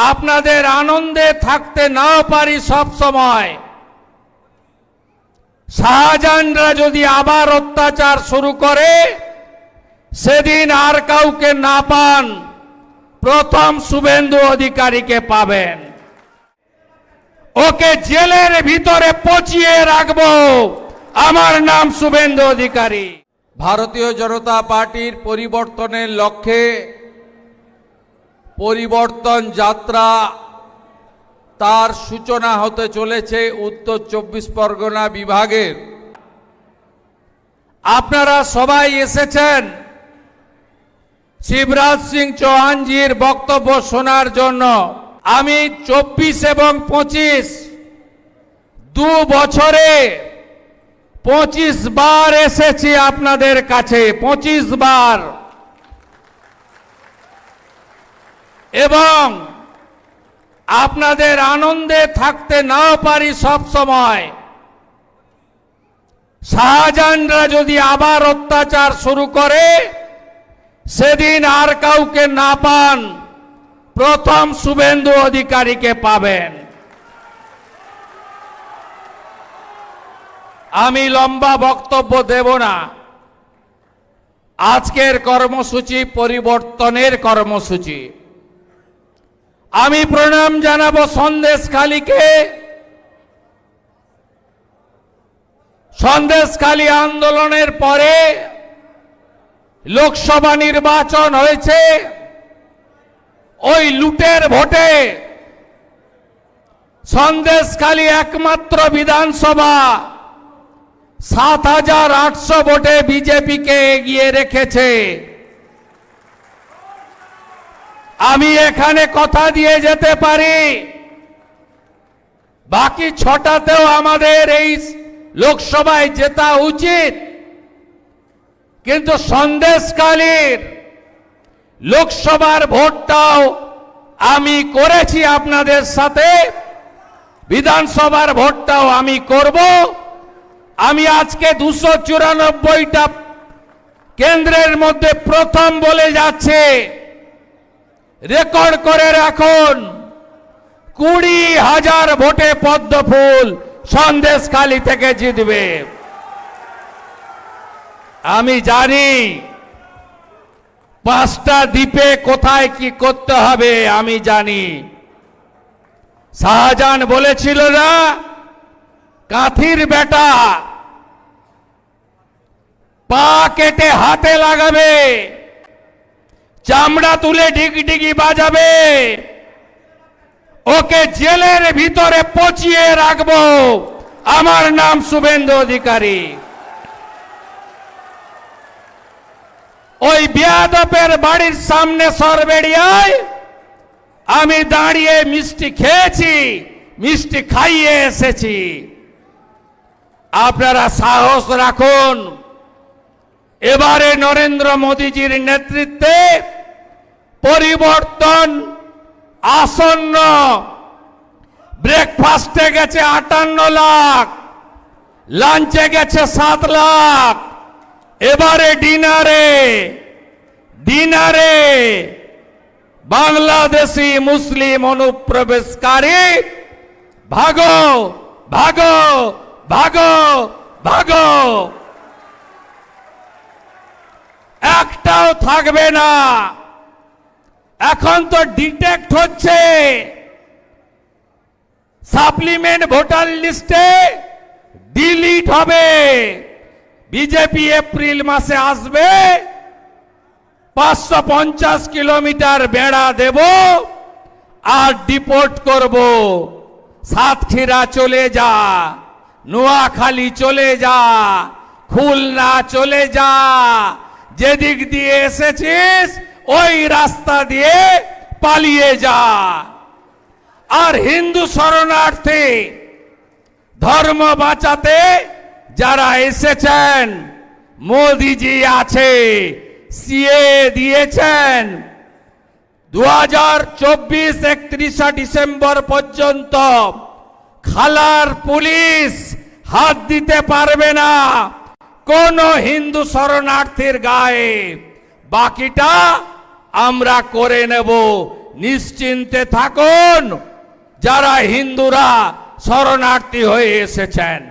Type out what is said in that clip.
আপনাদের আনন্দে থাকতে নাও পারি সব সময়, শাহজাহানরা যদি আবার অত্যাচার শুরু করে সেদিন আর কাউকে না পান, প্রথম শুভেন্দু অধিকারীকে পাবেন। ওকে জেলের ভিতরে পচিয়ে রাখবো। আমার নাম শুভেন্দু অধিকারী। ভারতীয় জনতা পার্টির পরিবর্তনের লক্ষ্যে পরিবর্তন যাত্রা তার সূচনা হতে চলেছে উত্তর 24 পরগনা বিভাগের। আপনারা সবাই এসেছেন শিবরাজ সিং চৌহানজির বক্তব্য শোনার জন্য। আমি 24 এবং 25 দু বছরে 25 বার এসেছি আপনাদের কাছে, 25 বার। এবং আপনাদের আনন্দে থাকতে নাও পারি সব সময়, শাহজাহানরা যদি আবার অত্যাচার শুরু করে সেদিন আর কাউকে না পান, প্রথম শুভেন্দু অধিকারীকে পাবেন। আমি লম্বা বক্তব্য দেব না। আজকের কর্মসূচি পরিবর্তনের কর্মসূচি। আমি প্রণাম জানাবো সন্দেশখালীকে। সন্দেশখালী আন্দোলনের পরে লোকসভা নির্বাচন হয়েছে। ওই লুটের ভোটে সন্দেশখালী একমাত্র বিধানসভা ৭,৮০০ ভোটে বিজেপিকে এগিয়ে রেখেছে। আমি এখানে কথা দিয়ে যেতে পারি বাকি ৬টাতেও আমাদের এই লোকসভায় জেতা উচিত, কিন্তু সন্দেশখালীর লোকসভার ভোটটাও আমি করেছি আপনাদের সাথে, বিধানসভার ভোটটাও আমি করব। আমি আজকে 294টা কেন্দ্রের মধ্যে প্রথম বলে যাচ্ছে, রেকর্ড করে রাখুন, 20,000 ভোটে পদ্মফুল সন্দেশখালী থেকে জিতবে। আমি জানি 5টা দ্বীপে কোথায় কি করতে হবে, আমি জানি। শাহজাহান বলেছিল না, কাঁথির বেটা পা কেটে হাতে লাগাবে, চামড়া তুলে ডিগডিগি বাজাবে, ওকে জেলের ভিতরে পচিয়ে রাখবো। আমার নাম শুভেন্দু অধিকারী। ওই বেয়াদপের বাড়ির সামনে সরবেড়িয়ায় আমি দাঁড়িয়ে মিষ্টি খেয়েছি, মিষ্টি খাইয়ে এসেছি। আপনারা সাহস রাখুন। এবারে নরেন্দ্র মোদীজির নেতৃত্বে পরিবর্তন আসন্ন। ব্রেকফাস্টে গেছে 58 লাখ, লাঞ্চে গেছে 7 লাখ, এবারে ডিনারে বাংলাদেশি মুসলিম অনুপ্রবেশকারী ভাগো ভাগো ভাগো ভাগো, একটাও থাকবে না। এখন তো ডিটেক্ট হচ্ছে, সাপ্লিমেন্ট ভোটার লিস্টে ডিলিট হবে। বিজেপি এপ্রিল মাসে আসবে, 550 কিলোমিটার বেড়া দেব আর ডিপোর্ট করব। সাতক্ষীরা চলে যা, নোয়াখালী চলে যা, খুলনা চলে যা, যেদিক দিয়ে এসেছিস ওই রাস্তা দিয়ে পালিয়ে যা। আর হিন্দু শরণার্থী ধর্ম বাঁচাতে যারা এসেছেন, মোদিজি আছে, সিএ দিয়েছেন। 2024 31 ডিসেম্বর পর্যন্ত খালার পুলিশ হাত দিতে পারবে না কোন হিন্দু শরণার্থীর গায়ে। বাকিটা আমরা করে নেব। নিশ্চিন্তে থাকুন, যারা হিন্দুরা শরণার্থী হয়ে এসেছেন।